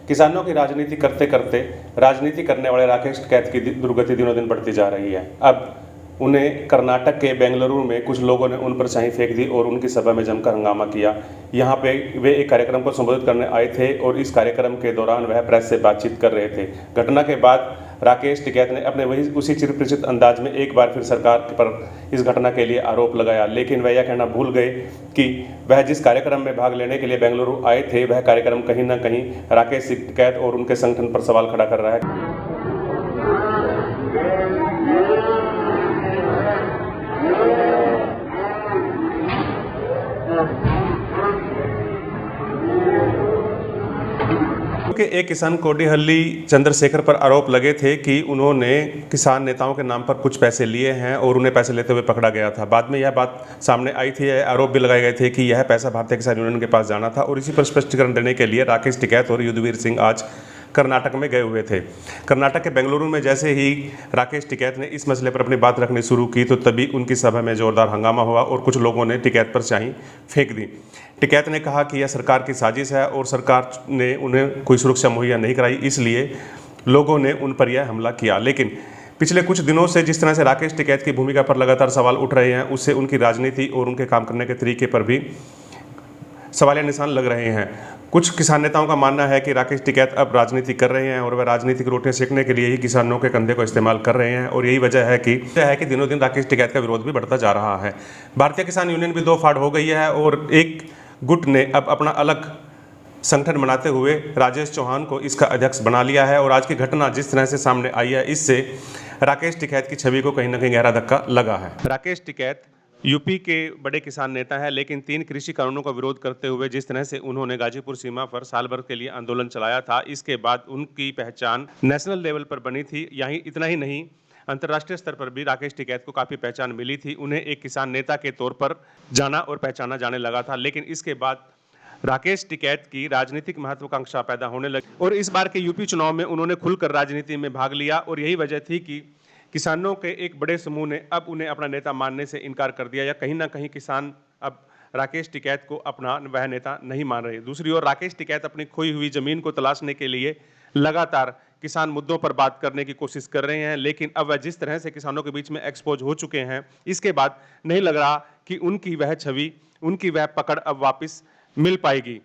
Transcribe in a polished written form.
किसानों की राजनीति करते करते राजनीति करने वाले राकेश टिकैत की दुर्गति दिनों दिन बढ़ती जा रही है। अब उन्हें कर्नाटक के बेंगलुरु में कुछ लोगों ने उन पर स्याही फेंक दी और उनकी सभा में जमकर हंगामा किया। यहाँ पे वे एक कार्यक्रम को संबोधित करने आए थे और इस कार्यक्रम के दौरान वह प्रेस से बातचीत कर रहे थे। घटना के बाद राकेश टिकैत ने अपने उसी चिरपरिचित अंदाज में एक बार फिर सरकार पर इस घटना के लिए आरोप लगाया, लेकिन वह यह कहना भूल गए कि वह जिस कार्यक्रम में भाग लेने के लिए बेंगलुरु आए थे वह कार्यक्रम कहीं ना कहीं राकेश टिकैत और उनके संगठन पर सवाल खड़ा कर रहा है। के एक किसान कोडिहल्ली चंद्रशेखर पर आरोप लगे थे कि उन्होंने किसान नेताओं के नाम पर कुछ पैसे लिए हैं और उन्हें पैसे लेते हुए पकड़ा गया था। बाद में यह बात सामने आई थी, आरोप भी लगाए गए थे कि यह पैसा भारतीय किसान यूनियन के पास जाना था और इसी पर स्पष्टीकरण देने के लिए राकेश टिकैत और युद्धवीर सिंह आज कर्नाटक में गए हुए थे। कर्नाटक के बेंगलुरु में जैसे ही राकेश टिकैत ने इस मसले पर अपनी बात रखनी शुरू की तो तभी उनकी सभा में जोरदार हंगामा हुआ और कुछ लोगों ने टिकैत पर स्याही फेंक दी। टिकैत ने कहा कि यह सरकार की साजिश है और सरकार ने उन्हें कोई सुरक्षा मुहैया नहीं कराई, इसलिए लोगों ने उन पर यह हमला किया। लेकिन पिछले कुछ दिनों से जिस तरह से राकेश टिकैत की भूमिका पर लगातार सवाल उठ रहे हैं, उससे उनकी राजनीति और उनके काम करने के तरीके पर भी सवालिया निशान लग रहे हैं। कुछ किसान नेताओं का मानना है कि राकेश टिकैत अब राजनीति कर रहे हैं और वह राजनीतिक रोटियां सेकने के लिए ही किसानों के कंधे को इस्तेमाल कर रहे हैं और यही वजह है कि दिनों दिन राकेश टिकैत का विरोध भी बढ़ता जा रहा है। भारतीय किसान यूनियन भी दो फाड़ हो गई है और एक गुट ने अब अपना अलग संगठन बनाते हुए राजेश चौहान को इसका अध्यक्ष बना लिया है और आज की घटना जिस तरह से सामने आई है, इससे राकेश टिकैत की छवि को कहीं ना कहीं गहरा धक्का लगा है। राकेश टिकैत यूपी के बड़े किसान नेता है, लेकिन 3 कृषि कानूनों का विरोध करते हुए जिस तरह से उन्होंने गाजीपुर सीमा पर साल भर के लिए आंदोलन चलाया था, इसके बाद उनकी पहचान नेशनल लेवल पर बनी थी। यहीं इतना ही नहीं, अंतर्राष्ट्रीय स्तर पर भी राकेश टिकैत को काफ़ी पहचान मिली थी। उन्हें एक किसान नेता के तौर पर जाना और पहचाना जाने लगा था। लेकिन इसके बाद राकेश टिकैत की राजनीतिक महत्वाकांक्षा पैदा होने लगी और इस बार के यूपी चुनाव में उन्होंने खुलकर राजनीति में भाग लिया और यही वजह थी कि किसानों के एक बड़े समूह ने अब उन्हें अपना नेता मानने से इनकार कर दिया, या कहीं ना कहीं किसान अब राकेश टिकैत को अपना वह नेता नहीं मान रहे। दूसरी ओर राकेश टिकैत अपनी खोई हुई जमीन को तलाशने के लिए लगातार किसान मुद्दों पर बात करने की कोशिश कर रहे हैं, लेकिन अब वह जिस तरह से किसानों के बीच में एक्सपोज हो चुके हैं, इसके बाद नहीं लग रहा कि उनकी वह छवि, उनकी वह पकड़ अब वापस मिल पाएगी।